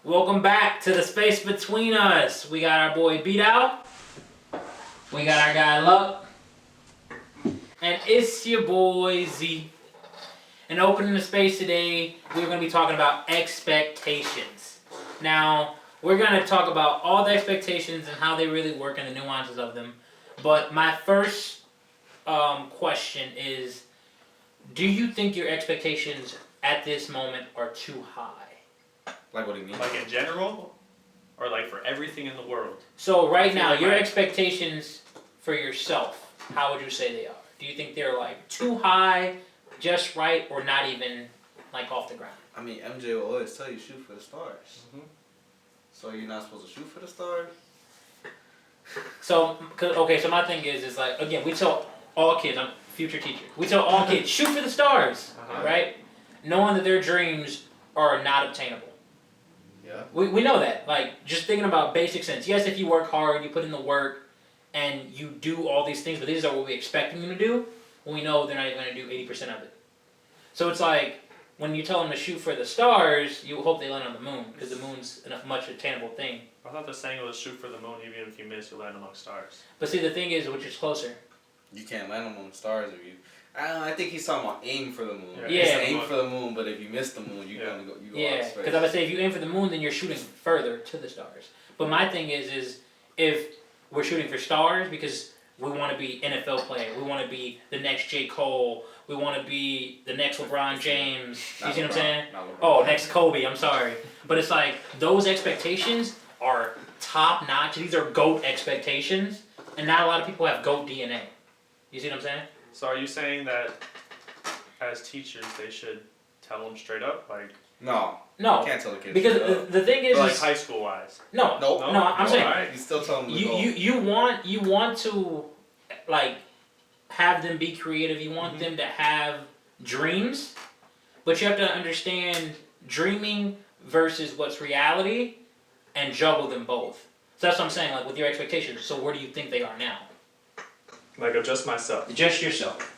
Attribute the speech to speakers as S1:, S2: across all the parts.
S1: Welcome back to the space between us. We got our boy Beat Out. We got our guy Luck. And it's your boy Z. And opening the space today, we're going to be talking about expectations. Now, we're going to talk about all the expectations and how they really work and the nuances of them. But my first question is, do you think your expectations at this moment are too high?
S2: Like, what do you mean?
S3: Like in general, or like for everything in the world?
S1: So right now, your expectations for yourself, how would you say they are? Do you think they're like too high, just right, or not even like off the ground?
S2: I mean, MJ will always tell you shoot for the stars.
S3: Mm-hmm.
S2: So you're not supposed to shoot for the stars?
S1: So my thing is like, again, we tell all kids, I'm a future teacher, we tell all kids, shoot for the stars, right? Knowing that their dreams are not obtainable.
S2: Yeah.
S1: We know that. Like, just thinking about basic sense. Yes, if you work hard, you put in the work, and you do all these things, but these are what we expect them to do, when we know they're not even going to do 80% of it. So it's like, when you tell them to shoot for the stars, you hope they land on the moon, because the moon's a much attainable thing.
S3: I thought the saying was shoot for the moon, even if you miss, you land among stars.
S1: But see, the thing is, which is closer.
S2: You can't land on the stars if you... I think he's talking about aim for the moon.
S1: Yeah.
S2: Aim for the moon, but if you miss the moon, you're gonna go. You go out of space.
S1: Because I would say if you aim for the moon, then you're shooting further to the stars. But my thing is if we're shooting for stars because we want to be NFL player, we want to be the next J. Cole, we want to be the next LeBron James. You see what I'm saying? Oh, next Kobe. I'm sorry, but it's like those expectations are top notch. These are GOAT expectations, and not a lot of people have GOAT DNA. You see what I'm saying?
S3: So are you saying that as teachers they should tell them straight up, like?
S2: No.
S1: No.
S2: You can't tell the kids.
S1: Because the thing is,
S3: like high school wise.
S1: No. I'm saying
S3: right.
S2: You still tell them
S1: you want to like have them be creative. You want them to have dreams, but you have to understand dreaming versus what's reality, and juggle them both. So that's what I'm saying. Like with your expectations. So where do you think they are now?
S3: Like of just myself.
S1: Just yourself.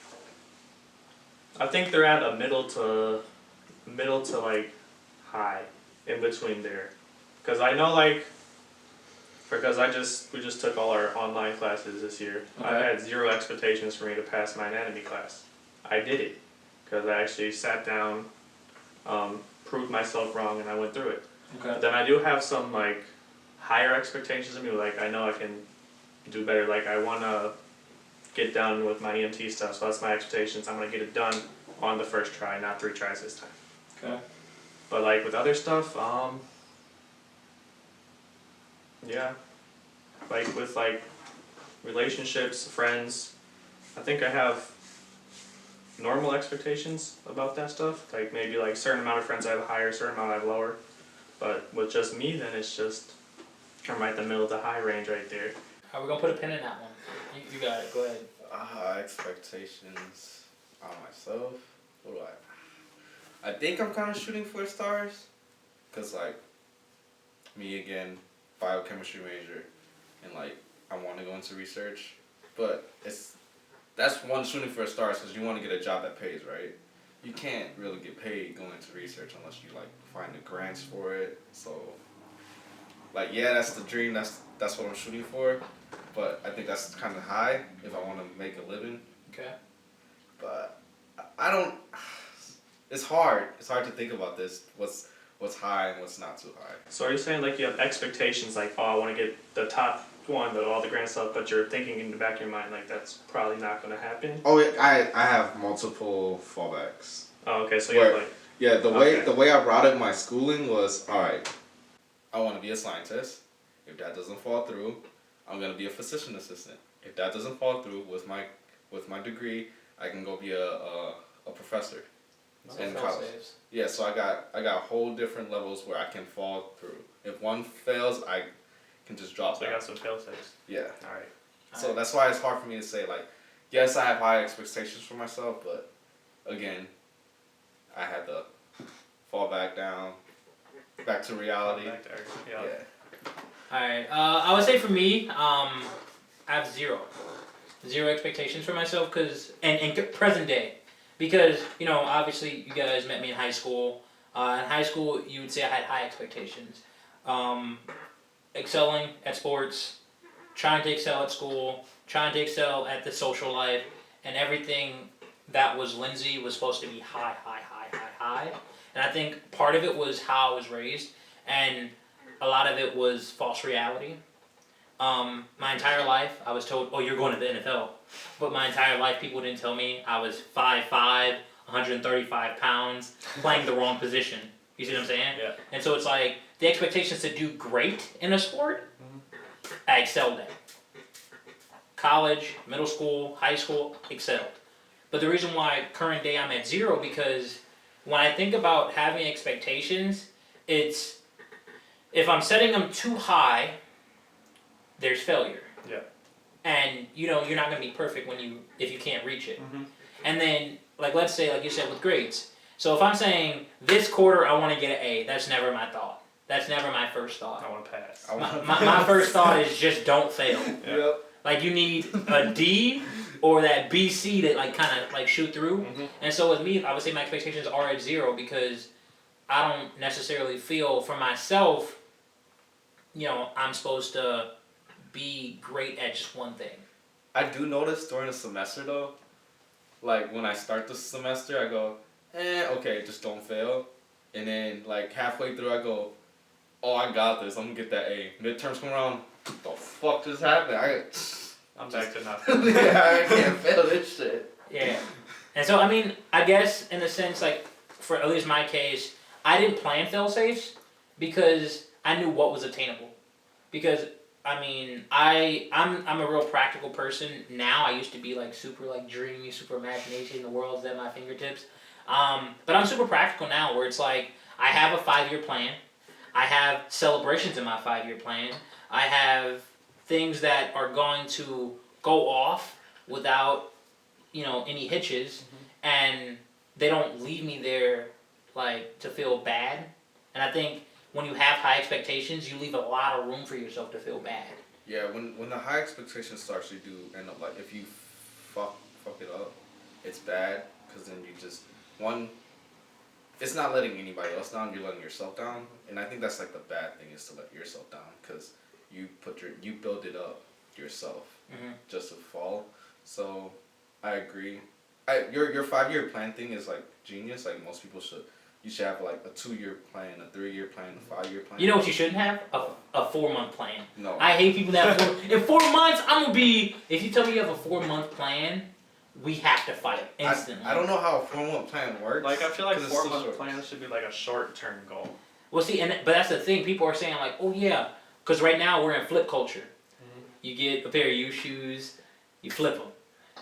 S3: I think they're at a middle to like high, in between there, because I know we just took all our online classes this year.
S1: Okay.
S3: I had zero expectations for me to pass my anatomy class. I did it because I actually sat down, proved myself wrong, and I went through it.
S1: Okay.
S3: But then I do have some like higher expectations of me. Like I know I can do better. Like I want to get done with my EMT stuff, so that's my expectations. I'm gonna get it done on the first try, not 3 tries this time.
S1: Okay.
S3: But like with other stuff, yeah, like with like relationships, friends, I think I have normal expectations about that stuff. Like maybe like certain amount of friends I have higher, certain amount I have lower. But with just me, then it's just I'm right in the middle of the high range right there.
S1: Are we gonna put a pin in that one? You got it. Go ahead.
S2: Expectations on myself. What do I think I'm kind of shooting for stars, cause like me again, biochemistry major, and like I want to go into research, but that's one shooting for stars because you want to get a job that pays, right? You can't really get paid going into research unless you like find the grants for it. So like yeah, that's the dream. That's what I'm shooting for. But I think that's kind of high if I want to make a living.
S1: Okay.
S2: But I don't. It's hard. It's hard to think about this. What's high and what's not too high.
S3: So are you saying like you have expectations like, oh, I want to get the top one, all the grand stuff, but you're thinking in the back of your mind like that's probably not going to happen?
S4: Oh, I have multiple fallbacks.
S3: Oh, okay. So you have like.
S4: Yeah, the way I routed my schooling was, all right,
S2: I want to be a scientist. If that doesn't fall through, I'm gonna be a physician assistant. If that doesn't fall through with my degree, I can go be a professor in college. Yeah, so I got whole different levels where I can fall through. If one fails, I can just drop.
S3: So I got some fail safes.
S2: Yeah.
S3: All right.
S2: So that's why it's hard for me to say like, yes, I have high expectations for myself, but again, I had to fall back to reality.
S3: Back to earth. Yeah.
S1: Alright, I would say for me, I have zero expectations for myself, cause, and present day, because, obviously you guys met me in high school. In high school, you would say I had high expectations. excelling at sports, trying to excel at school, trying to excel at the social life, and everything that was Lindsay was supposed to be high, high, high, high, high. And I think part of it was how I was raised, and a lot of it was false reality. My entire life, I was told, "Oh, you're going to the NFL," but my entire life, people didn't tell me I was 5'5", 135 pounds, playing the wrong position. You see what I'm saying?
S3: Yeah.
S1: And so it's like the expectations to do great in a sport, I excelled at. College, middle school, high school, excelled. But the reason why current day I'm at 0, because when I think about having expectations, it's if I'm setting them too high, there's failure.
S3: Yeah.
S1: And you're not gonna be perfect if you can't reach it.
S3: Mm-hmm.
S1: And then let's say like you said with grades. So if I'm saying this quarter I want to get an A, that's never my thought. That's never my first thought.
S3: I want to pass.
S1: My first thought is just don't fail.
S3: Yeah.
S2: Yep.
S1: Like you need a D or that BC to kind of shoot through.
S3: Mm-hmm.
S1: And so with me, I would say my expectations are at 0 because I don't necessarily feel for myself, I'm supposed to be great at just one thing.
S2: I do notice during the semester though, like when I start the semester, I go, okay, just don't fail. And then halfway through, I go, oh, I got this. I'm gonna get that A. Midterms come around, what the fuck just happened?
S3: I'm back to nothing.
S2: Yeah, I can't fail this shit.
S1: Yeah. And so, I guess in a sense, for at least my case, I didn't plan fail safes because I knew what was attainable. Because, I'm a real practical person now. I used to be super dreamy, super imagination, the world's at my fingertips. But I'm super practical now where it's I have a 5-year plan. I have celebrations in my 5-year plan. I have things that are going to go off without, any hitches, and they don't leave me there, to feel bad. And I think when you have high expectations, you leave a lot of room for yourself to feel bad.
S2: Yeah, when the high expectation starts, you do end up if you fuck it up, it's bad because then you just it's not letting anybody else down, you're letting yourself down, and I think that's the bad thing is to let yourself down because you build it up yourself just to fall. So I agree. Your 5-year plan thing is genius. Most people should. You should have a 2-year plan, a 3-year plan, a 5-year plan.
S1: You know what you shouldn't have? A 4-month plan.
S2: No.
S1: I hate people that in 4 months I'm gonna be. If you tell me you have a 4-month plan, we have to fight instantly.
S2: I don't know how a 4-month plan works.
S3: I feel
S2: 'cause it's so
S3: 4-month
S2: short.
S3: plans should be a short-term goal.
S1: Well, see, but that's the thing. People are saying oh yeah, because right now we're in flip culture. You get a pair of U shoes, you flip them.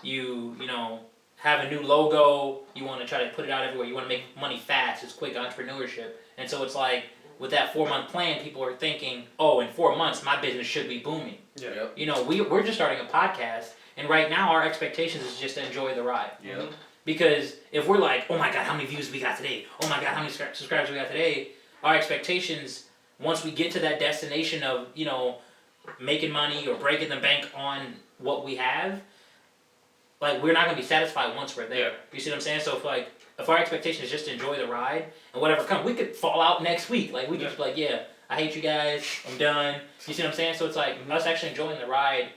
S1: You have a new logo. You want to try to put it out everywhere. You want to make money fast. It's quick entrepreneurship. And so it's with that 4-month plan, people are thinking, oh, in 4 months my business should be booming.
S3: Yeah.
S2: Yep.
S1: We're just starting a podcast, and right now our expectations is just to enjoy the ride.
S2: Yep.
S1: Because if we're oh my god, how many views we got today? Oh my god, how many subscribers we got today? Our expectations, once we get to that destination of, making money or breaking the bank on what we have, we're not going to be satisfied once we're there.
S3: Yeah.
S1: You see what I'm saying? So if our expectation is just to enjoy the ride, and whatever comes, we could fall out next week. We could just be yeah, I hate you guys, I'm done. You see what I'm saying? So it's us actually enjoying the ride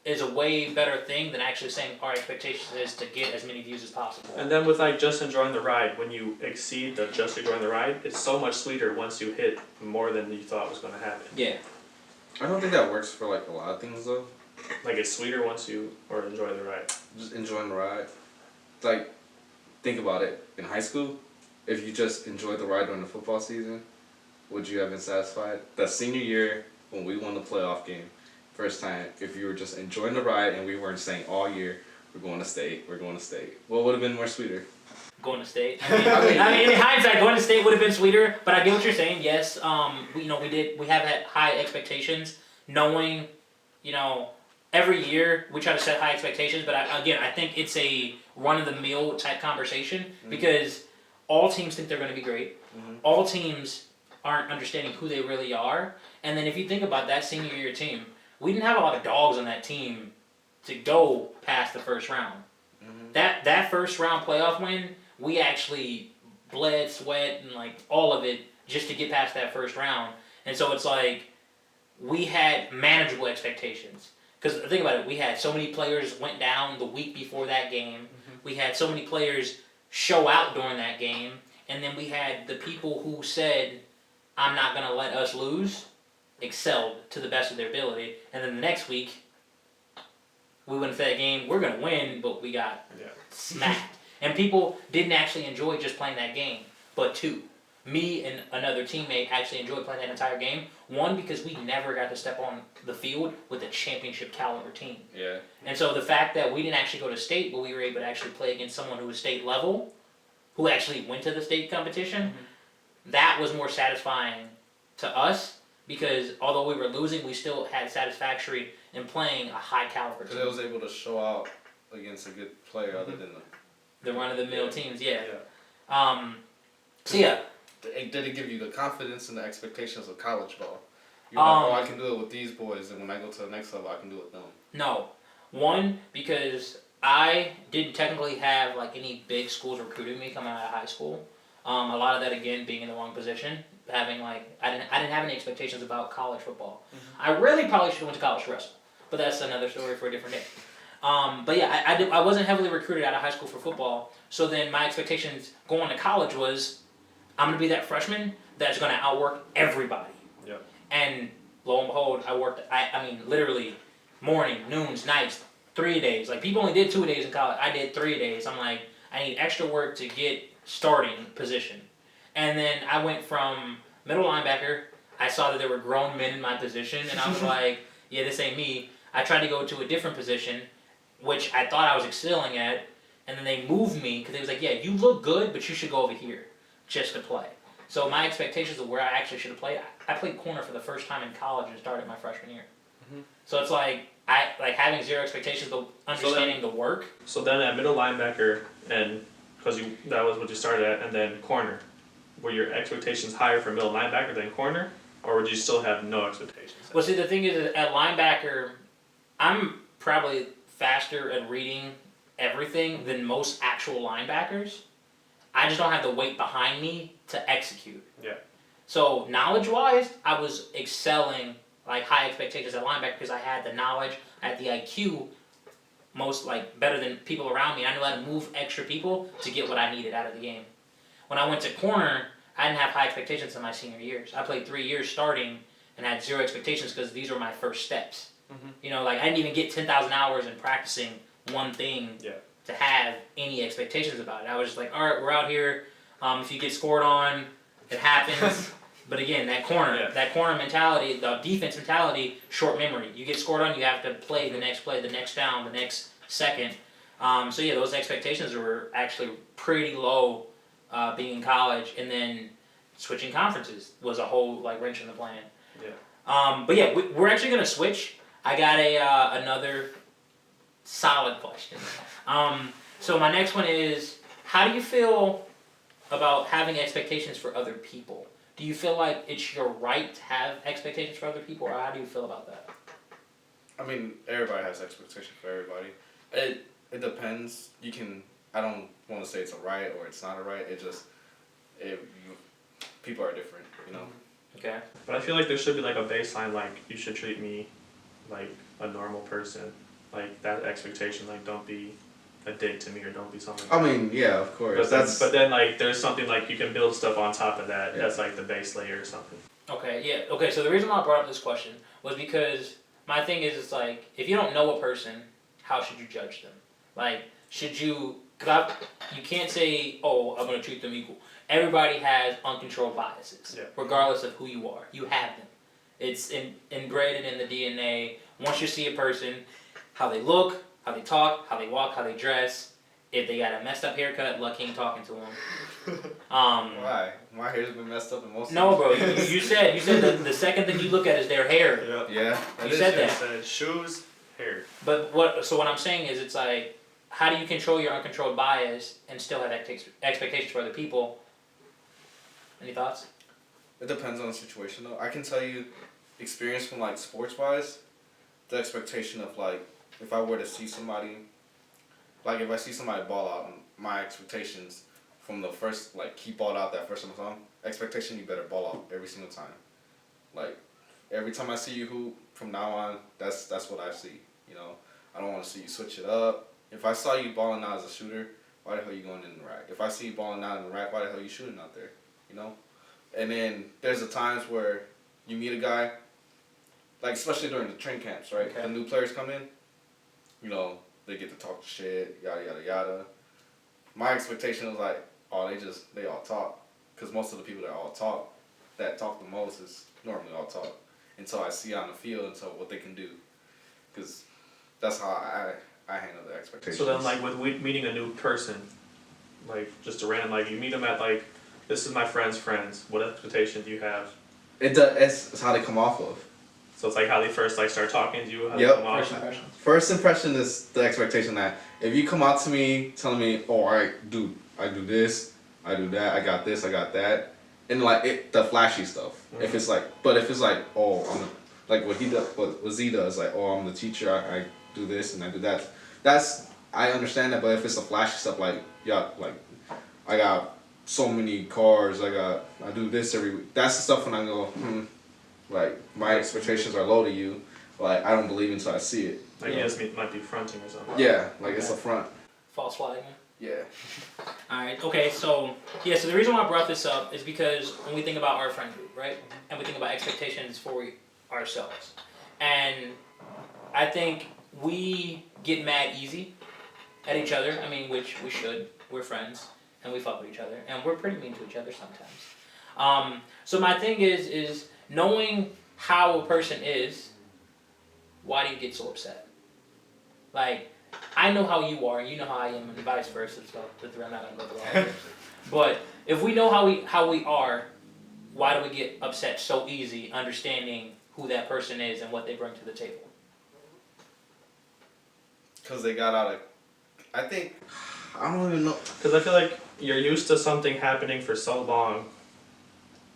S1: is a way better thing than actually saying our expectation is to get as many views as possible.
S3: And then with just enjoying the ride, when you exceed the just enjoying the ride, it's so much sweeter once you hit more than you thought was going to happen.
S1: Yeah.
S4: I don't think that works for a lot of things though.
S3: It's sweeter once you enjoy the ride.
S4: Just enjoying the ride. Think about it. In high school, if you just enjoyed the ride during the football season, would you have been satisfied? That senior year when we won the playoff game, first time, if you were just enjoying the ride and we weren't saying all year, we're going to state, what would have been more sweeter?
S1: Going to state. In hindsight, going to state would have been sweeter. But I get what you're saying. Yes, we have had high expectations, knowing, every year we try to set high expectations. But I think it's a run-of-the-mill type conversation because all teams think they're going to be great. All teams aren't understanding who they really are. And then if you think about that senior year team, we didn't have a lot of dogs on that team to go past the first round. That first round playoff win, we actually bled, sweat, and all of it just to get past that first round. And so it's like we had manageable expectations. Because think about it, we had so many players went down the week before that game. We had so many players show out during that game. And then we had the people who said, I'm not going to let us lose, excelled to the best of their ability. And then the next week, we went to that game, we're going to win, but we got smacked. And people didn't actually enjoy just playing that game, but two. Me and another teammate actually enjoyed playing that entire game. One, because we never got to step on the field with a championship caliber team.
S2: Yeah.
S1: And so the fact that we didn't actually go to state, but we were able to actually play against someone who was state level, who actually went to the state competition, that was more satisfying to us because although we were losing, we still had satisfactory in playing a high caliber team.
S2: Because it was able to show out against a good player other than
S1: the run-of-the-mill teams, yeah.
S3: Yeah.
S1: So yeah.
S2: Did it give you the confidence and the expectations of college ball? You're like, oh, I can do it with these boys, and when I go to the next level, I can do it with them.
S1: No. One, because I didn't technically have like any big schools recruiting me coming out of high school. A lot of that again being in the wrong position, having like I didn't have any expectations about college football. I really probably should have went to college to wrestle, but that's another story for a different day. But yeah, I wasn't heavily recruited out of high school for football, so then my expectations going to college was I'm gonna be that freshman that's gonna outwork everybody.
S3: Yep.
S1: And lo and behold, I worked. I mean literally morning, noons, nights, 3 days. Like people only did 2 days in college. I did 3 days. I'm like I need extra work to get starting position. And then I went from middle linebacker. I saw that there were grown men in my position, and I was like, yeah, this ain't me. I tried to go to a different position, which I thought I was excelling at, and then they moved me because they was like, yeah, you look good, but you should go over here just to play. So my expectations of where I actually should have played, I played corner for the first time in college and started my freshman year. So it's like I like having zero expectations, but understanding the work.
S3: So then at middle linebacker, and because that was what you started at, and then corner, were your expectations higher for middle linebacker than corner, or would you still have no expectations?
S1: Well, see, the thing is, at linebacker, I'm probably faster at reading everything than most actual linebackers. I just don't have the weight behind me to execute.
S3: Yeah.
S1: So knowledge-wise, I was excelling, like high expectations at linebacker because I had the knowledge, I had the IQ, most like better than people around me. I knew how to move extra people to get what I needed out of the game. When I went to corner, I didn't have high expectations in my senior years. I played 3 years starting and had zero expectations because these were my first steps. You know, like I didn't even get 10,000 hours in practicing one thing to have any expectations about it. I was just like, all right, we're out here. If you get scored on, it happens. But again, that corner mentality, the defense mentality, short memory. You get scored on, you have to play, the next down, the next second. So yeah, those expectations were actually pretty low being in college, and then switching conferences was a whole like wrench in the plan. But yeah, we're actually gonna switch. I got another solid question. So my next one is, how do you feel about having expectations for other people? Do you feel like it's your right to have expectations for other people, or how do you feel about that?
S2: I mean, everybody has expectations for everybody. It depends. I don't want to say it's a right or it's not a right. People are different, you know.
S1: Okay.
S3: But I feel like there should be like a baseline, like you should treat me like a normal person, like that expectation, like don't be a dick to me or don't be something.
S4: I mean, yeah, of course.
S3: But then like there's something like you can build stuff on top of that. That's like the base layer or something.
S1: Okay. Yeah. Okay. So the reason why I brought up this question was because my thing is, it's like if you don't know a person, how should you judge them? Like, should you? Cause you can't say, oh, I'm gonna treat them equal. Everybody has uncontrolled biases, regardless of who you are. You have them. It's inbred in the DNA. Once you see a person, how they look, how they talk, how they walk, how they dress. If they got a messed up haircut, lucky ain't talking to them.
S2: Why? My hair's been messed up in most.
S1: No, bro. You said the second thing you look at is their hair.
S2: Yeah.
S1: You said that.
S3: Said shoes, hair.
S1: But what I'm saying is, it's like, how do you control your uncontrolled bias and still have expectations for other people? Any thoughts?
S2: It depends on the situation, though. I can tell you, experience from like sports-wise, the expectation of like, if I were to see somebody, like if I see somebody ball out, my expectations from the first, like, he balled out that first time I saw him, expectation you better ball out every single time. Like, every time I see you hoop, from now on, that's what I see. You know, I don't want to see you switch it up. If I saw you balling out as a shooter, why the hell you going in the rack? If I see you balling out in the rack, why the hell you shooting out there? You know? And then there's the times where you meet a guy, like especially during the train camps, right?
S1: Okay.
S2: The new players come in, you know, they get to talk shit, yada, yada, yada. My expectation was like, oh, they all talk. Because most of the people that talk the most is normally all talk. Until I see on the field, until what they can do. Because that's how I handle the expectations.
S3: So then, like, with meeting a new person, like, just a random, like, you meet them at, like, this is my friend's friends. What expectation do you have?
S4: It's how they come off of.
S3: So it's like how they first, like, start talking to you, how
S4: Yep.
S3: they come off.
S1: First impression.
S4: First impression is the expectation that if you come out to me telling me, oh, I do this, I do that, I got this, I got that, and like the flashy stuff.
S3: Mm-hmm.
S4: If it's like, oh, like what Z does, like, oh, I'm the teacher, I do this and I do that. That's, I understand that, but if it's the flashy stuff, like, yeah, like, I got so many cars, I do this every week. That's the stuff when I go, like, my expectations are low to you. Like, I don't believe until I see it.
S3: Like, you just might be fronting or something.
S4: Yeah, like it's a front.
S1: False flagging.
S2: Yeah.
S1: Alright, okay, so the reason why I brought this up is because when we think about our friend group, right? And we think about expectations for ourselves. And I think we get mad easy at each other. I mean, which we should. We're friends and we fuck with each other. And we're pretty mean to each other sometimes. So my thing is knowing how a person is, why do you get so upset? Like, I know how you are, and you know how I am, and vice versa. So I'm not gonna go through all of it. But if we know how we are, why do we get upset so easy, understanding who that person is and what they bring to the table?
S2: Because they got out of, I think,
S4: I don't even know.
S3: Because I feel like you're used to something happening for so long.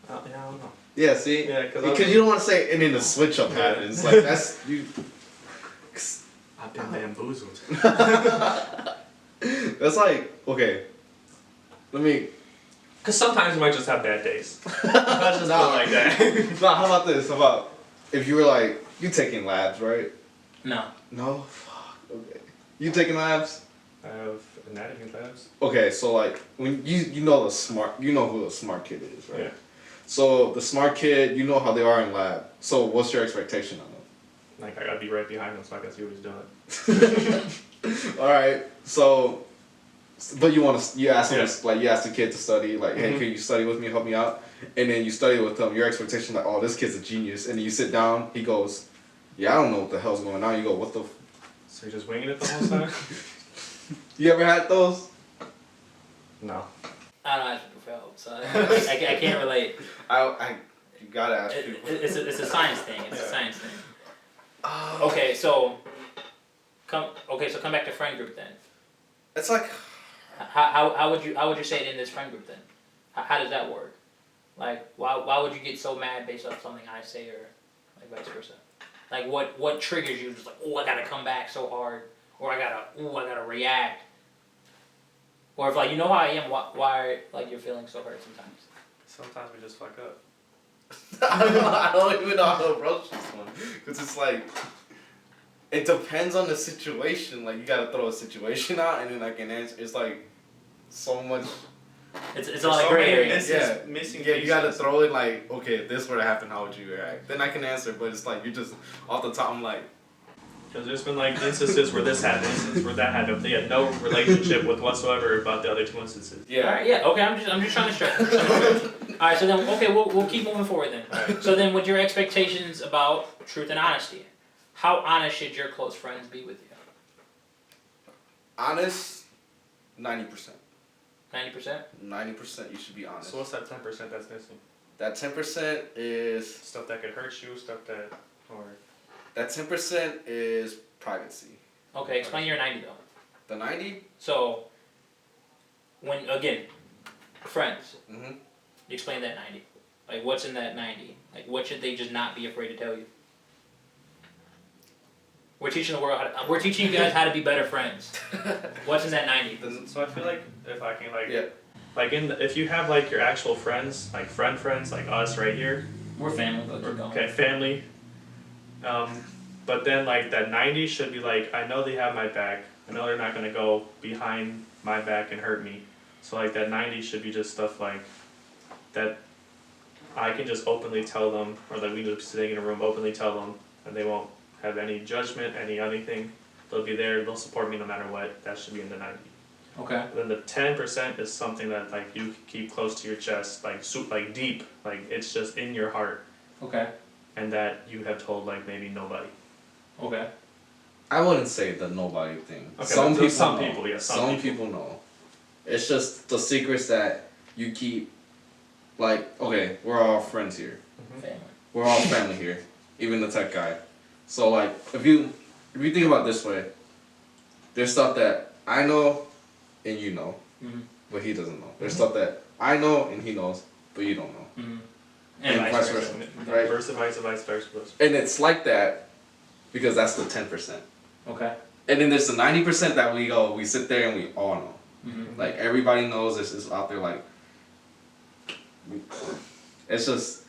S3: Yeah, I don't know.
S4: Yeah, see?
S3: Yeah,
S4: because you don't want to say, and then the switch up happens. Like, that's, you.
S3: I've been bamboozled.
S4: That's like, okay. Let me.
S3: Because sometimes you might just have bad days. That's just not like that.
S4: No, how about this? How about if you were like, you taking labs, right?
S1: No.
S4: No? Fuck. Okay. You taking labs?
S3: I have anatomy labs.
S4: Okay, so like, when you know who the smart kid is, right?
S3: Yeah.
S4: So the smart kid, you know how they are in lab. So what's your expectation on them?
S3: Like, I gotta be right behind him so I can see what he's doing.
S4: All right. So, but you ask him, like, you ask the kid to study, like, hey, can you study with me, help me out? And then you study with him. Your expectation, like, oh, this kid's a genius. And then you sit down. He goes, yeah, I don't know what the hell's going on. You go, what the?
S3: So you're just winging it the whole time?
S4: You ever had those?
S3: No.
S1: I don't ask people for help, so I can't relate.
S2: you gotta ask people.
S1: It's a science thing. It's a science thing. Okay, so come back to friend group then.
S2: It's like,
S1: How would you say it in this friend group then? How does that work? Like, why would you get so mad based off something I say, or like vice versa? Like, what triggers you? Just like, oh, I gotta come back so hard, or I gotta react. Or if, like, you know how I am, why like you're feeling so hurt sometimes?
S3: Sometimes we just fuck up.
S2: I don't even know how to approach this one. Because it's like, it depends on the situation. Like, you gotta throw a situation out and then I can answer. It's like, so much.
S1: It's all like gray area.
S3: Missing
S2: Yeah, you gotta throw it like, okay, if this were to happen, how would you react? Then I can answer, but it's like, you're just, off the top, I'm like.
S3: Because there's been like instances where this happened, instances where that happened. They had no relationship with whatsoever about the other two instances.
S2: Yeah.
S1: Alright, yeah, okay, I'm just trying to stretch. Alright, so then, okay, we'll keep moving forward then.
S3: Alright.
S1: So then, with your expectations about truth and honesty, how honest should your close friends be with you?
S2: Honest, 90%.
S1: 90%?
S2: 90% you should be honest.
S3: So what's that 10% that's missing?
S2: That 10% is,
S3: Stuff that could hurt you, stuff that, or...
S2: that 10% is privacy.
S1: Okay, explain your 90 though.
S2: The 90?
S1: So, when, again, friends,
S2: Mm-hmm.
S1: explain that 90. Like, what's in that 90? Like, what should they just not be afraid to tell you? We're teaching the world we're teaching you guys how to be better friends. What's in that 90?
S3: So I feel like if I can like,
S2: Yeah.
S3: like if you have like your actual friends, like friends like us right here,
S1: We're family, but keep going.
S3: Okay, family. But then like that 90 should be like, I know they have my back. I know they're not gonna go behind my back and hurt me. So like that 90 should be just stuff like that I can just openly tell them, or like we just be sitting in a room, openly tell them, and they won't have any judgment, anything. They'll be there, they'll support me no matter what. That should be in the 90.
S1: Okay.
S3: Then the 10% is something that like you keep close to your chest, like like deep, like it's just in your heart,
S1: Okay.
S3: and that you have told like maybe nobody.
S1: Okay.
S4: I wouldn't say the nobody thing.
S3: Okay,
S4: Some people
S3: some
S4: know.
S3: people, yeah,
S4: Some people know. It's just the secrets that you keep. Like, okay, we're all friends here.
S1: Family.
S4: We're all family here, even the tech guy. So like, if you think about it this way, there's stuff that I know and you know, but he doesn't know. There's stuff that I know and he knows, but you don't know.
S1: And vice versa.
S4: Right?
S3: Vice versa.
S4: And it's like that because that's the 10%.
S1: Okay.
S4: And then there's the 90% that we sit there and we all know. Like everybody knows this is out there. Like, it's just,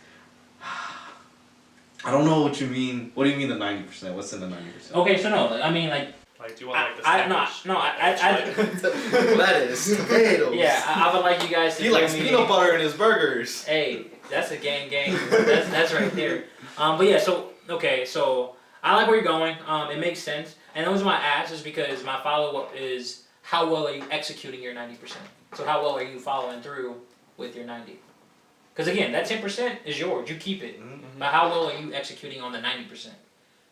S4: I don't know what you mean. What do you mean the 90%? What's in the 90%?
S1: Okay, so no, I mean like.
S3: Like, do you want like the
S2: Lettuce, potatoes.
S1: Yeah, I would like you guys to.
S2: He likes peanut butter in his burgers.
S1: Hey, that's a gang. That's right there. But yeah, so okay, so I like where you're going. It makes sense, and the reason why I asked is because my follow up is how well are you executing your 90%? So how well are you following through with your 90? Because again, that 10% is yours. You keep it. But how well are you executing on the 90%?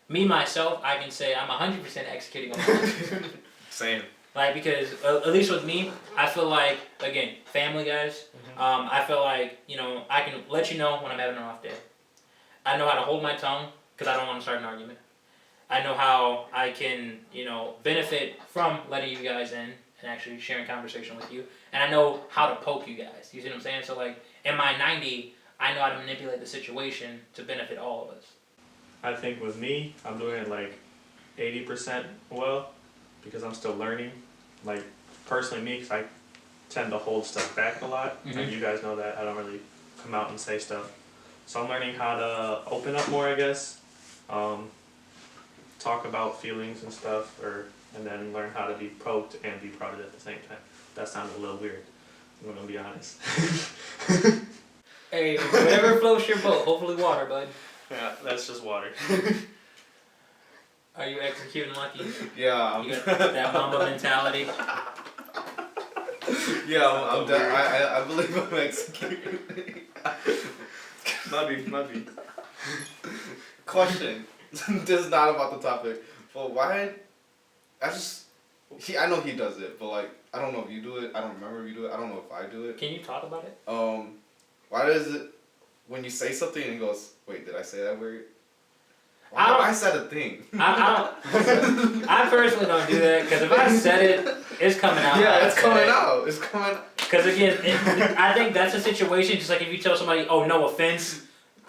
S1: Me, myself, I can say I'm 100% executing on the 90%.
S2: Same.
S1: Like, because, at least with me, I feel like, again, family guys, I feel like, you know, I can let you know when I'm having an off day. I know how to hold my tongue, because I don't want to start an argument. I know how I can, you know, benefit from letting you guys in and actually sharing conversation with you. And I know how to poke you guys. You see what I'm saying? So, like, in my 90, I know how to manipulate the situation to benefit all of us.
S3: I think with me, I'm doing it like 80% well, because I'm still learning. Like, personally me, because I tend to hold stuff back a lot. And you guys know that I don't really come out and say stuff. So I'm learning how to open up more, I guess. Talk about feelings and stuff, and then learn how to be poked and be proud at the same time. That sounded a little weird, I'm gonna be honest.
S1: Hey, whatever floats your boat, hopefully water, bud.
S3: Yeah, that's just water.
S1: Are you executing, Lucky?
S2: Yeah,
S1: You got that Mamba mentality?
S2: Yeah, I believe I'm executing.
S3: Might be.
S2: Question. This is not about the topic. But why? I know he does it, but like, I don't know if you do it. I don't remember if you do it. I don't know if I do it.
S1: Can you talk about it?
S2: Why does it, when you say something and it goes, wait, did I say that word?
S1: I
S2: said a thing.
S1: I personally don't do that, because if I said it, it's coming out.
S2: Yeah, it's coming out. It's coming out.
S1: Because again, I think that's a situation, just like if you tell somebody, oh, no offense,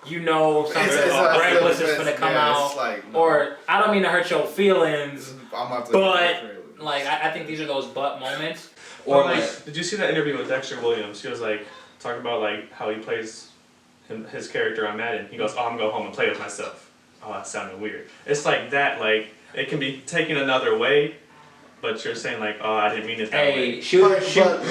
S1: you know something reckless is going to come out.
S2: Like, no.
S1: Or, I don't mean to hurt your feelings,
S2: I'm
S1: but, like, I think these are those but moments.
S3: Or like, did you see that interview with Dexter Williams? He was like, talking about like how he plays his character on Madden. He goes, oh, I'm going to go home and play with myself. Oh, that sounded weird. It's like that, like, it can be taken another way, but you're saying like, oh, I didn't mean it that way.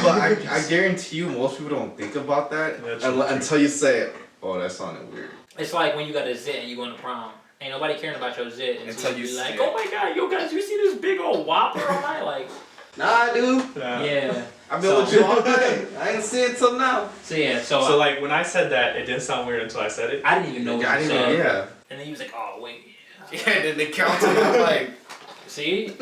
S4: But I guarantee you most people don't think about that until you say, oh, that sounded weird.
S1: It's like when you got a zit and you going to prom. Ain't nobody caring about your zit
S2: until you
S1: be like,
S2: it.
S1: oh my god, yo guys, you see this big old whopper on my, like.
S4: Nah, I do.
S1: Yeah.
S4: I've been with you all day. I ain't see it till now.
S1: So yeah,
S3: so like when I said that, it didn't sound weird until I said it.
S1: I didn't even know what you said.
S4: Yeah.
S1: And then he was like, oh wait.
S2: Yeah, and then they counted. I'm like,
S1: see,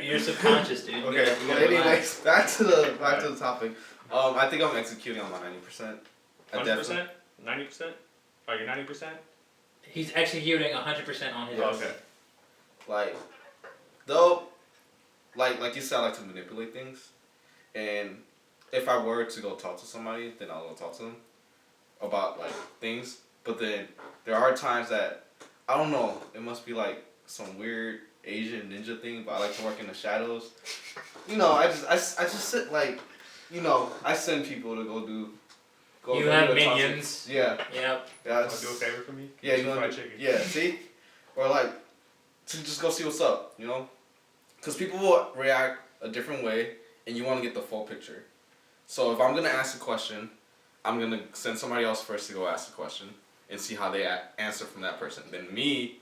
S1: you're subconscious, dude.
S2: Okay. Anyways, back to the topic. I think I'm executing on my 90%.
S3: 100%? 90%? Are you 90%?
S1: He's executing 100% on his.
S2: Okay. Like, though, like you said, I like to manipulate things, and if I were to go talk to somebody, then I'll go talk to them about like things. But then there are times that I don't know. It must be like some weird Asian ninja thing, but I like to work in the shadows. You know, I just sit like, you know, I send people to go Go
S1: You have
S2: to chopstick.
S1: minions.
S2: Yeah.
S1: Yep.
S2: Yeah.
S3: Want to do a favor for me?
S2: Yeah,
S3: Some
S2: you want
S3: fried
S2: to.
S3: chicken.
S2: Yeah. See, or like to just go see what's up. You know, because people will react a different way, and you want to get the full picture. So if I'm gonna ask a question, I'm gonna send somebody else first to go ask the question and see how they answer from that person. Then me,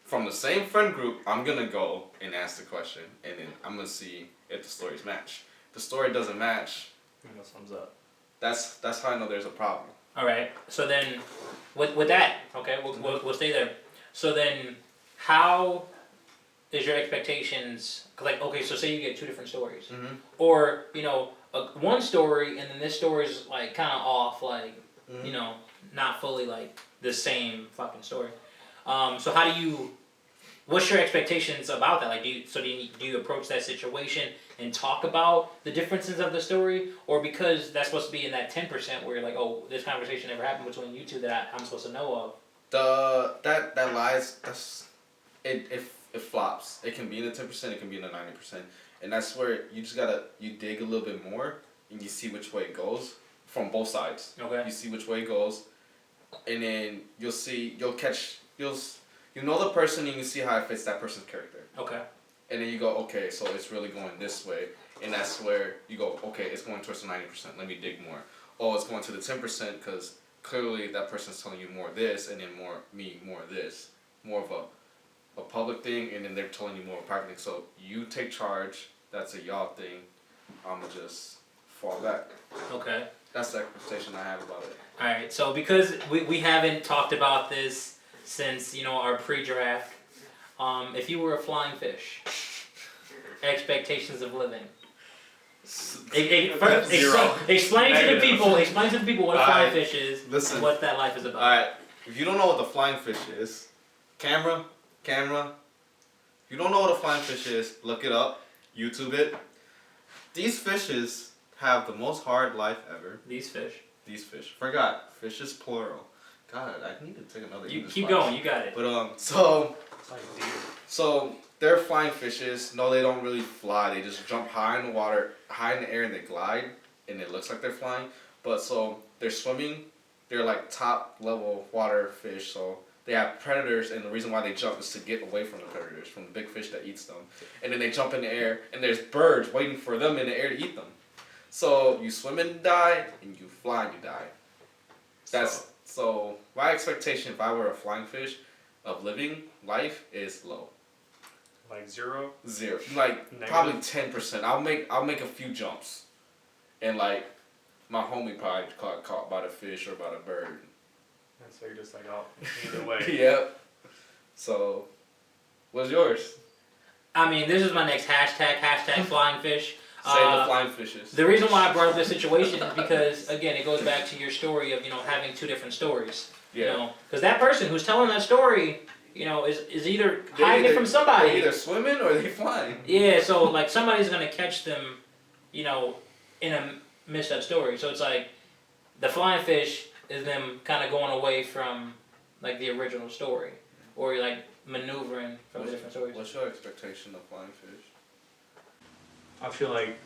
S2: from the same friend group, I'm gonna go and ask the question, and then I'm gonna see if the stories match. If the story doesn't match,
S3: No thumbs up.
S2: that's how I know there's a problem.
S1: All right. So then, with that, okay, we'll stay there. So then, how is your expectations? 'Cause like, okay, so say you get two different stories,
S2: Mm-hmm.
S1: or one story, and then this story is like kind of off, like not fully like the same fucking story. So how do you? What's your expectations about that? Like, do you approach that situation and talk about the differences of the story, or because that's supposed to be in that 10% where you're like, oh, this conversation never happened between you two that I'm supposed to know of?
S2: That lies. It flops. It can be in the 10%. It can be in the 90%, and that's where you just gotta dig a little bit more and you see which way it goes from both sides.
S1: Okay.
S2: You see which way it goes, and then you'll you know the person and you see how it fits that person's character.
S1: Okay.
S2: And then you go, okay, so it's really going this way, and that's where you go, okay, it's going towards the 90%. Let me dig more. Oh, it's going to the 10% because clearly that person's telling you more of this, and then more of this, more of a public thing, and then they're telling you more of a private thing. So you take charge. That's a y'all thing. I'ma just fall back.
S1: Okay.
S2: That's the expectation I have about it.
S1: All right. So because we haven't talked about this since our pre-draft, if you were a flying fish, expectations of living. Explain to the people. Explain to the people what a flying fish is.
S2: Listen.
S1: And what that life is about.
S2: All right. If you don't know what the flying fish is, camera. If you don't know what a flying fish is, look it up. YouTube it. These fishes have the most hard life ever.
S1: These fish.
S2: Forgot. Fish is plural. God, I need to take another.
S1: You
S2: English
S1: keep
S2: class.
S1: going. You got it.
S2: But
S3: It's like deer.
S2: so they're flying fishes. No, they don't really fly. They just jump high in the water, high in the air, and they glide, and it looks like they're flying. But so they're swimming. They're like top level water fish. So they have predators, and the reason why they jump is to get away from the predators, from the big fish that eats them. And then they jump in the air, and there's birds waiting for them in the air to eat them. So you swim and die, and you fly and you die. So my expectation if I were a flying fish of living life is low.
S3: Like 0?
S2: 0. Like
S3: Negative?
S2: probably 10%. I'll make a few jumps. And like my homie probably got caught by the fish or by the bird.
S3: And so you're just like, oh, either way.
S2: Yep. So what's yours?
S1: I mean, this is my next hashtag flying fish.
S2: Say the flying fishes.
S1: The reason why I brought up this situation is because, again, it goes back to your story of, having two different stories.
S2: Yeah.
S1: Because that person who's telling that story, is either hiding it from somebody.
S2: They're either swimming or they flying.
S1: Yeah, so, like, somebody's going to catch them, in a messed up story. So it's like, the flying fish is them kind of going away from, like, the original story. Or, like, maneuvering from the different stories.
S2: What's your expectation of flying fish?
S3: I feel like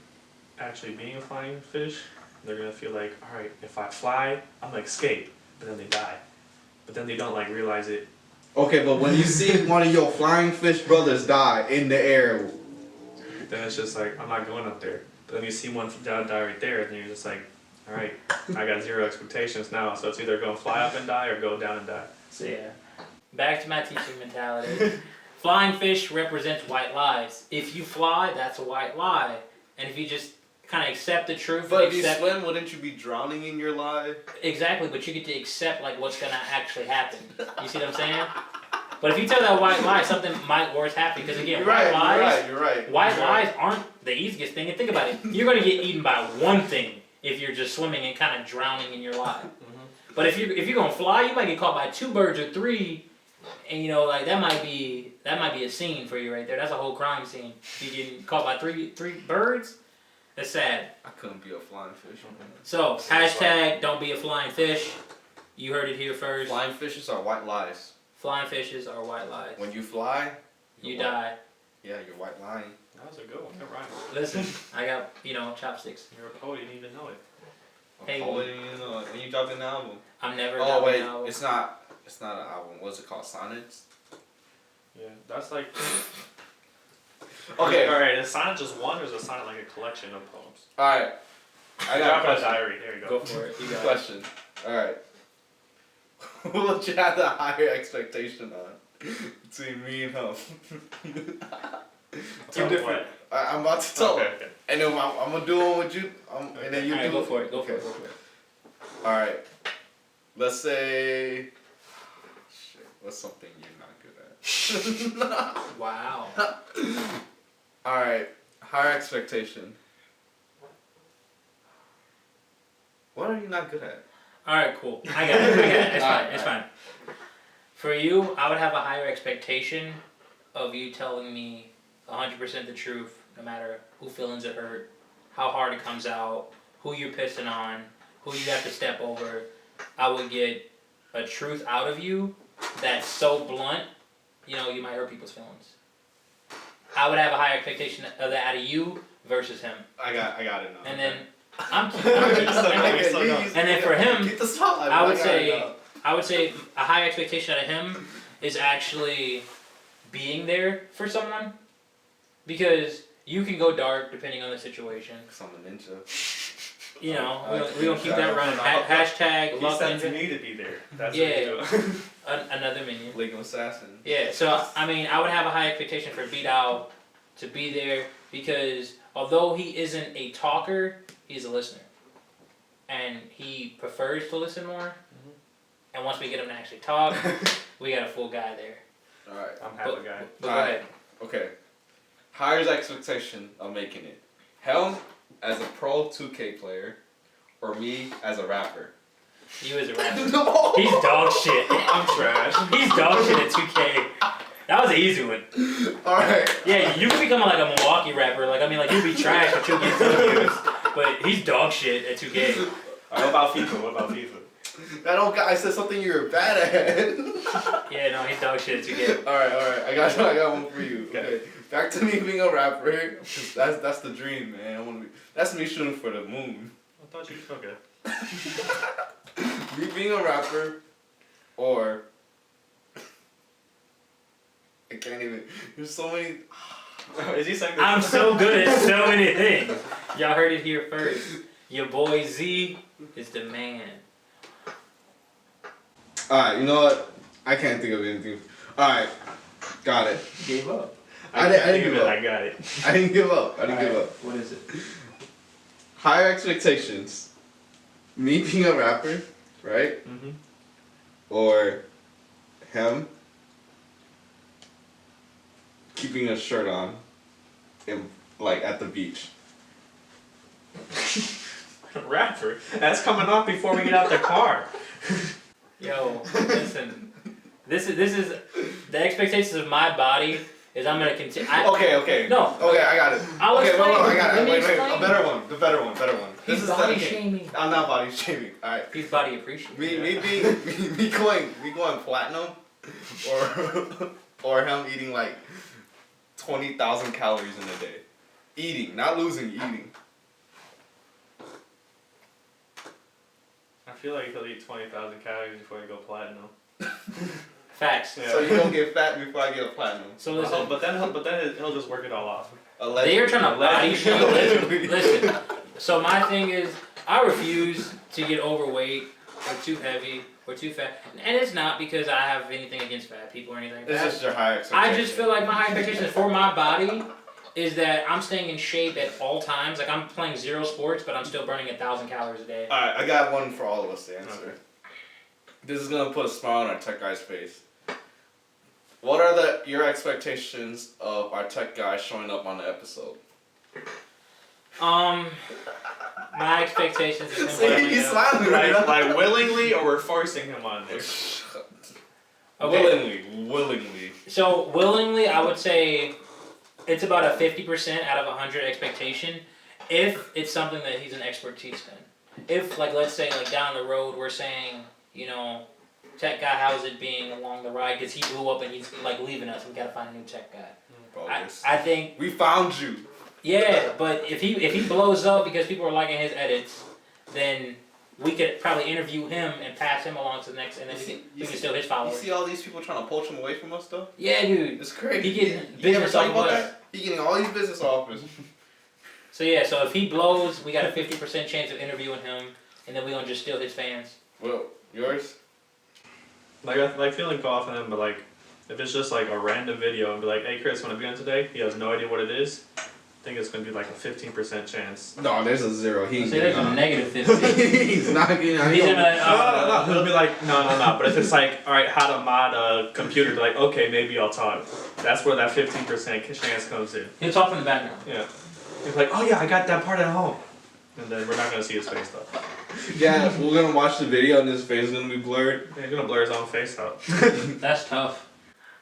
S3: actually being a flying fish, they're gonna feel like, all right, if I fly, I'm gonna escape, but then they die. But then they don't like realize it.
S4: Okay, but when you see one of your flying fish brothers die in the air,
S3: Then it's just like, I'm not going up there. But then you see one die right there, and then you're just like, all right, I got 0 expectations now, so it's either gonna fly up and die or go down and die.
S1: So yeah, back to my teaching mentality. Flying fish represents white lies. If you fly, that's a white lie. And if you just kind of accept the truth,
S2: But
S1: and
S2: if you
S1: accept,
S2: swim, wouldn't you be drowning in your lie?
S1: exactly, but you get to accept like what's gonna actually happen. You see what I'm saying? But if you tell that white lie, something might worse happen. Because again,
S2: You're right.
S1: white
S2: You're
S1: lies
S2: right.
S1: aren't the easiest thing. And think about it, you're gonna get eaten by one thing if you're just swimming and kind of drowning in your lie. But if you're gonna fly, you might get caught by 2 birds or 3. And like that might be a scene for you right there. That's a whole crime scene. You getting caught by three birds. That's sad.
S2: I couldn't be a flying fish.
S1: So hashtag don't be a flying fish. You heard it here first.
S2: Flying fishes are white lies.
S1: Flying fishes are white lies.
S2: When you fly,
S1: You
S2: you're
S1: die.
S2: Yeah, you're white lying.
S3: That was a good one. That rhymed.
S1: Listen, I got chopsticks.
S3: You're a poet, you didn't even know it.
S1: Hey,
S2: Oh, when you dropped an album.
S1: I'm never.
S2: Oh
S1: dropping
S2: wait,
S1: an album.
S2: it's not an album. What's it called? Sonnets.
S3: Yeah, that's like.
S2: Okay.
S3: All right. Is sonnet just one, or is a sonnet like a collection of poems?
S2: All right. I got a
S3: Drop a
S2: question.
S3: diary. There you go.
S1: Go for it. You got it.
S2: Question. All right. Who would you have the higher expectation on between me and him? Two
S3: Tell
S2: different.
S3: what?
S2: I'm about to tell.
S3: Okay, okay.
S2: And then I'm gonna do one with you. And then you
S1: Alright,
S2: do.
S1: go for it. Go
S2: Okay.
S1: for it.
S2: All right. Let's say. Shit. What's something you're not good at?
S1: Wow.
S2: All right. Higher expectation. What are you not good at?
S1: All right, cool. I got it. It's fine.
S2: Alright,
S1: It's fine. For you, I would have a higher expectation of you telling me 100% the truth, no matter who feelings it hurt, how hard it comes out, who you're pissing on, who you have to step over. I would get a truth out of you that's so blunt, you might hurt people's feelings. I would have a higher expectation of that out of you versus him.
S2: I got it now.
S1: And then I'm
S2: And
S1: then for him,
S2: get the spotlight.
S1: I would
S2: got it
S1: say
S2: now.
S1: a high expectation out of him is actually being there for someone, because you can go dark depending on the situation.
S2: 'Cause I'm a ninja.
S1: We don't keep that running. Hashtag
S3: He
S1: love
S3: said to
S1: ninja.
S3: me to be there. That's
S1: Yeah.
S3: what you do.
S1: Another minion.
S2: League of Assassins.
S1: Yeah, so I would have a high expectation for Vidal to be there, because although he isn't a talker, he's a listener. And he prefers to listen more. And once we get him to actually talk, we got a full guy there.
S2: Alright.
S3: I'm half a guy.
S1: But go
S2: Alright.
S1: ahead.
S2: Okay. Higher expectation of making it. Helm as a pro 2K player, or me as a rapper.
S1: You as a rapper.
S2: No.
S1: He's dog shit.
S3: I'm trash.
S1: He's dog shit at 2K. That was an easy one.
S2: Alright.
S1: Yeah, you could become like a Milwaukee rapper. You'd be trash with 2 games views. But he's dog shit at 2K.
S3: What about FIFA?
S2: That old guy said something you're bad at.
S1: Yeah, no, he's dog shit at 2K.
S2: Alright. I got one for you. Okay. Back to me being a rapper. That's the dream, man. That's me shooting for the moon.
S3: I thought you okay.
S2: Me being a rapper, or I can't even. There's so many.
S3: Is he saying
S1: I'm so good at so many things. Y'all heard it here first. Your boy Z is the man.
S2: Alright, you know what? I can't think of anything. Alright, got it.
S1: Gave up.
S2: I didn't give up.
S3: I got it.
S2: I didn't give up.
S1: What is it?
S2: Higher expectations. Me being a rapper, right?
S3: Mm-hmm.
S2: Or him keeping a shirt on, at the beach.
S3: Rapper. That's coming off before we get out the car.
S1: Yo, listen. This is the expectations of my body is I'm gonna continue.
S2: Okay.
S1: No.
S2: Okay, I got it.
S1: I'll
S2: okay,
S1: explain.
S2: I got
S1: Let
S2: it.
S1: me
S2: Wait.
S1: explain.
S2: A better one. The better one.
S1: He's
S2: This
S1: body
S2: is
S1: shaming.
S2: I'm not body shaming. Alright.
S1: He's body appreciative.
S2: Me going platinum, or him eating 20,000 calories in a day. Eating, not losing, eating.
S3: I feel like he'll eat 20,000 calories before he go platinum.
S1: Facts.
S3: Yeah.
S2: So you don't get fat before I get a platinum.
S1: So listen.
S3: But then he'll just work it all off.
S1: They are trying to body shame.
S2: Allegedly.
S1: Listen. So my thing is, I refuse to get overweight or too heavy or too fat, and it's not because I have anything against fat people or anything like
S2: It's
S1: that.
S2: just your high expectation.
S1: I just feel like my high expectations for my body is that I'm staying in shape at all times. I'm playing 0 sports, but I'm still burning 1,000 calories a day.
S2: Alright, I got one for all of us to answer.
S3: Okay.
S2: This is gonna put a smile on our tech guy's face. What are your expectations of our tech guy showing up on the episode?
S1: My expectations of him
S2: See,
S1: showing
S2: he's
S1: up-
S2: smiling right
S3: Like willingly, or we're forcing him on there.
S1: Okay.
S2: Willingly.
S1: So willingly, I would say it's about a 50% out of 100 expectation, if it's something that he's an expertise in. If let's say down the road we're saying, tech guy, how's it being along the ride? Because he blew up and he's leaving us. We gotta find a new tech guy. I think
S2: We found you.
S1: yeah, but if he blows up because people are liking his edits, then we could probably interview him and pass him along to the next, and then we can steal his
S2: You
S1: followers.
S2: see all these people trying to poach him away from us though?
S1: Yeah, dude.
S2: It's crazy.
S1: He getting
S2: You ever
S1: business
S2: tell
S1: off
S2: you
S1: of
S2: about
S1: us.
S2: that? He getting all these business offers.
S1: So yeah, so if he blows, we got a 50% chance of interviewing him, and then we gonna just steal his fans.
S2: Well, yours?
S3: Like I like feeling confident, but like if it's just like a random video and be like, hey Chris, wanna be on today? He has no idea what it is. I think it's gonna be like a 15% chance.
S4: No, there's a 0. He ain't
S1: So there's
S4: getting
S1: a
S4: on.
S1: negative 50.
S4: He's not getting on.
S1: He's gonna,
S3: No. He'll be like, no. But if it's like, all right, how to mod a computer, like, okay, maybe I'll talk. That's where that 15% chance comes in.
S1: He'll talk from the background.
S3: Yeah. He's like, oh yeah, I got that part at home. And then we're not gonna see his face though.
S4: Yeah, we're gonna watch the video and his face is gonna be blurred.
S3: Yeah, he's gonna blur his own face out.
S1: That's tough.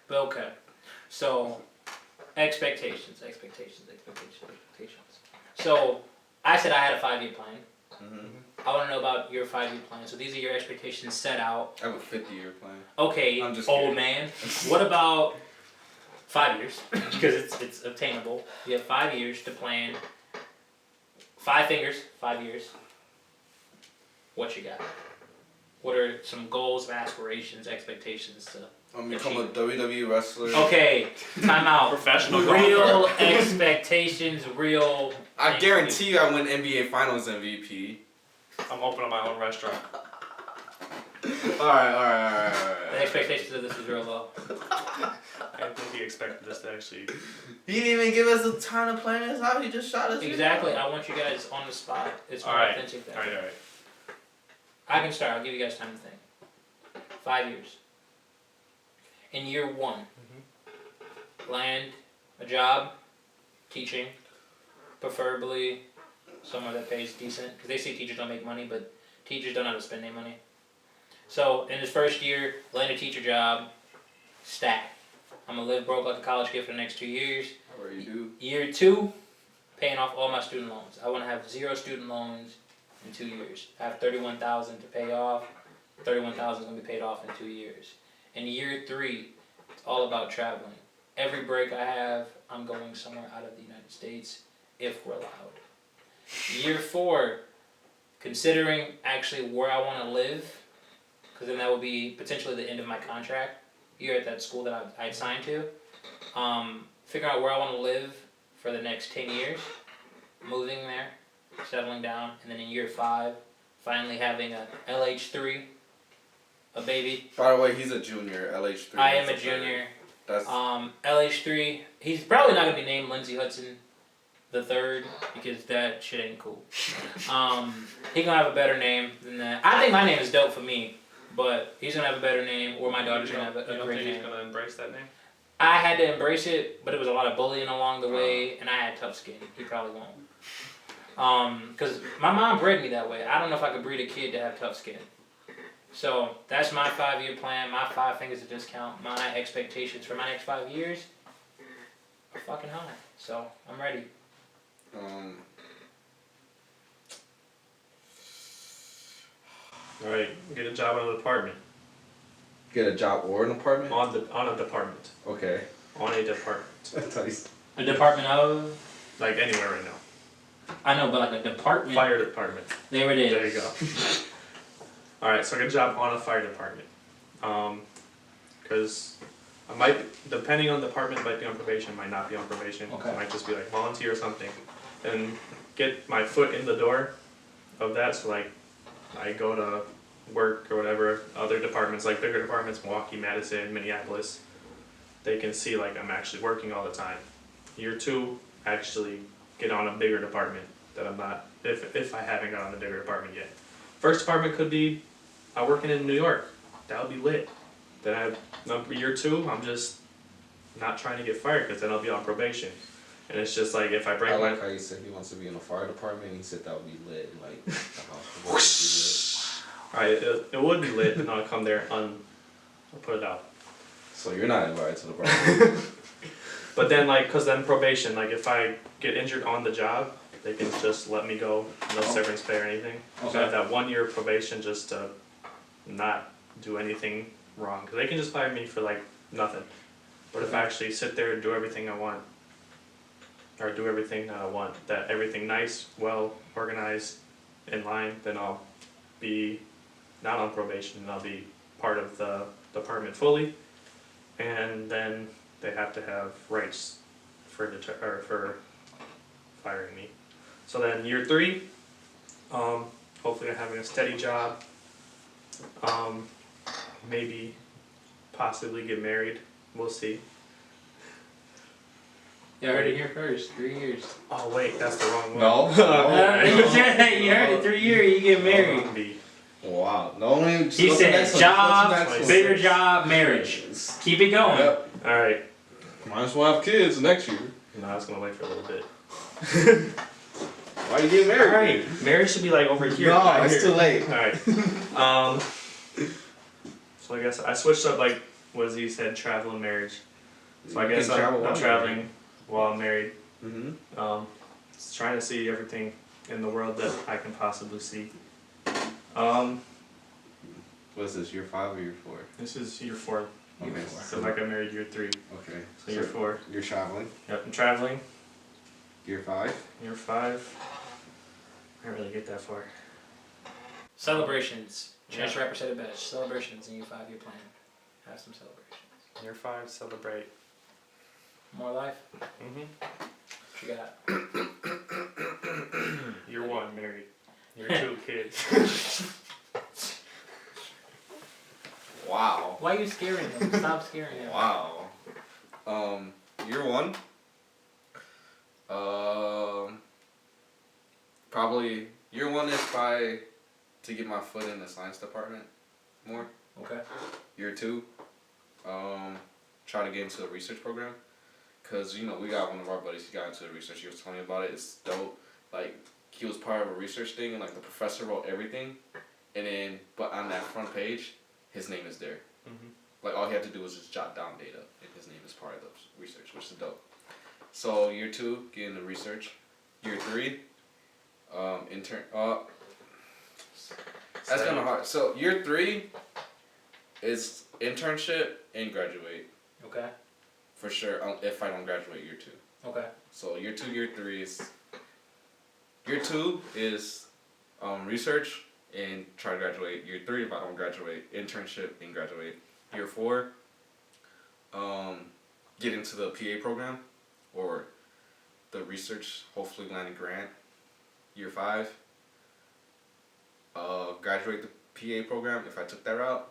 S1: But okay. So, expectations. So, I said I had a 5-year plan.
S2: Mm-hmm.
S1: I want to know about your 5-year plan. So these are your expectations set out.
S2: I have a 50-year plan.
S1: Okay,
S2: I'm just
S1: old
S2: kidding.
S1: man. What about 5 years? Because it's obtainable. You have 5 years to plan. 5 fingers, 5 years. What you got? What are some goals, aspirations, expectations to?
S2: I'm gonna become a WWE wrestler.
S1: Okay, time out.
S3: Professional
S1: Real expectations, real.
S2: I guarantee you I win NBA Finals MVP.
S3: I'm opening my own restaurant.
S2: Alright.
S1: The expectations of this is real low.
S3: I didn't think he expected us to actually.
S2: He didn't even give us the time to plan this out. He just shot us.
S1: Exactly. I want you guys on the spot. It's more
S3: Alright.
S1: authentic thing.
S3: Alright.
S1: I can start. I'll give you guys time to think. 5 years. In year 1, land a job, teaching, preferably somewhere that pays decent, because they say teachers don't make money, but teachers don't know how to spend their money. So in this first year, land a teacher job, stack. I'm gonna live broke like a college kid for the next 2 years.
S2: Or you do.
S1: Year 2, paying off all my student loans. I want to have 0 student loans in 2 years. I have $31,000 to pay off. $31,000 is gonna be paid off in 2 years. In year 3, it's all about traveling. Every break I have, I'm going somewhere out of the United States, if we're allowed. Year 4, considering actually where I want to live, because then that will be potentially the end of my contract here at that school that I signed to. Figure out where I want to live for the next 10 years, moving there, settling down, and then in year 5, finally having a LH3, a baby.
S2: By the way, he's a junior. LH3.
S1: I am a junior.
S2: That's.
S1: LH3. He's probably not gonna be named Lindsey Hudson the third because that shit ain't cool. He gonna have a better name than that. I think my name is dope for me, but he's gonna have a better name, or my daughter's gonna have
S3: You
S1: a
S3: don't
S1: great
S3: think he's
S1: name.
S3: gonna embrace that name?
S1: I had to embrace it, but it was a lot of bullying along the way, and I had tough skin. He probably won't. Because my mom bred me that way. I don't know if I could breed a kid to have tough skin. So that's my 5-year plan, my 5 fingers of discount, my expectations for my next 5 years are fucking high. So I'm ready.
S3: Alright, get a job in a department.
S4: Get a job or an apartment?
S3: On a department.
S4: Okay.
S3: On a department.
S1: A department of?
S3: Like anywhere right now.
S1: I know, but like a department.
S3: Fire department.
S1: There it is.
S3: There you go. Alright, so I get a job on a fire department. Because I might, depending on the department, might be on probation, might not be on probation.
S1: Okay.
S3: It might just be like volunteer or something. And get my foot in the door of that, so like I go to work or whatever, other departments, like bigger departments, Milwaukee, Madison, Minneapolis, they can see like I'm actually working all the time. Year 2, actually get on a bigger department that I'm not, if I haven't got on the bigger department yet. First department could be I'm working in New York. That would be lit. Then year 2, I'm just not trying to get fired because then I'll be on probation. And it's just like if I break
S4: I
S3: my...
S4: like how you said he wants to be in the fire department and he said that would be lit. Like, the house would be lit.
S3: Alright, it would be lit, and I'll come there I'll put it out.
S4: So you're not invited to the party.
S3: But then, like, because then probation, like, if I get injured on the job, they can just let me go, no severance pay or anything. So I have that 1 year probation just to not do anything wrong. Because they can just fire me for, like, nothing. But if I actually sit there and do everything I want, or do everything that I want, that everything nice, well organized, in line, then I'll be not on probation, and I'll be part of the department fully. And then they have to have rights for for firing me. So then year 3, hopefully I'm having a steady job. Maybe possibly get married. We'll see.
S1: You heard it here first. 3 years.
S3: Oh wait, that's the wrong one.
S4: No.
S1: You heard it. 3 years. You get married.
S3: Be.
S4: Wow. No, only
S1: He said job, bigger job, marriage. Keep it going.
S4: Yep.
S3: All right.
S4: Might as well have kids next year.
S3: No, I was gonna wait for a little bit.
S4: Why you getting
S3: All
S4: married?
S3: right. Marriage should be like over here.
S4: No,
S3: not
S4: it's
S3: here.
S4: too late.
S3: All right. So I guess I switched up like what he said, travel and marriage. So I
S4: You
S3: guess
S4: can travel
S3: I'm
S4: while
S3: traveling while I'm married.
S4: Mm-hmm.
S3: Just trying to see everything in the world that I can possibly see.
S4: What's this, year 5 or year 4?
S3: This is year 4.
S4: Okay.
S3: So like I married year 3.
S4: Okay.
S3: So year 4.
S4: You're traveling.
S3: Yep, I'm traveling.
S4: Year 5.
S3: Year 5. I didn't really get that far.
S1: Celebrations. Chance rapper said it best. Celebrations in your 5-year plan. Have some celebrations.
S3: Year 5, celebrate.
S1: More life.
S3: Mm-hmm.
S1: What you got?
S3: Year 1, married. Year 2, kids.
S2: Wow.
S1: Why are you scaring them? Stop scaring them.
S2: Wow. Year 1. Probably year 1 is probably to get my foot in the science department more.
S1: Okay.
S2: Year 2, try to get into a research program, cause you know we got one of our buddies. He got into the research. He was telling me about it. It's dope. Like he was part of a research thing, and like the professor wrote everything, and then but on that front page, his name is there.
S3: Mm-hmm.
S2: Like all he had to do was just jot down data, and his name is part of the research, which is dope. So year 2, get into research. Year 3, intern. That's kind of hard. So year 3 is internship and graduate
S1: Okay.
S2: for sure. If I don't graduate year 2.
S1: Okay.
S2: So year 2, year 3 is. Year 2 is research and try to graduate. Year 3, if I don't graduate, internship and graduate. Year 4, get into the PA program or the research, hopefully land a grant. Year 5, graduate the PA program if I took that route,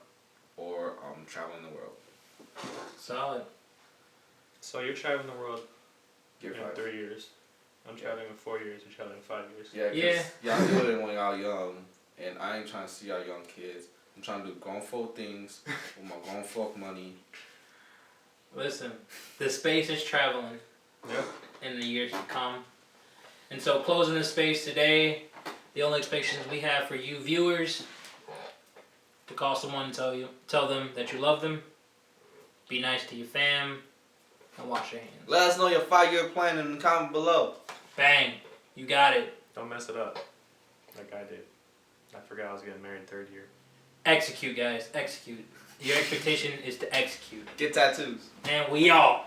S2: or traveling the world.
S1: Solid.
S3: So you're traveling the world
S2: Year
S3: in
S2: 5.
S3: 3 years. I'm traveling in 4 years. You're traveling in 5 years.
S2: Yeah, cause y'all do it when y'all young, and I ain't trying to see y'all young kids. I'm trying to do grown folk things with my grown folk money.
S1: Listen, the space is traveling.
S3: Yep.
S1: In the years to come. And so closing this space today, the only expectations we have for you viewers, to call someone and tell them that you love them, be nice to your fam, and wash your hands.
S2: Let us know your 5-year plan in the comment below.
S1: Bang. You got it.
S3: Don't mess it up like I did. I forgot I was getting married 3rd year.
S1: Execute, guys. Execute. Your expectation is to execute.
S2: Get tattoos.
S1: And we all.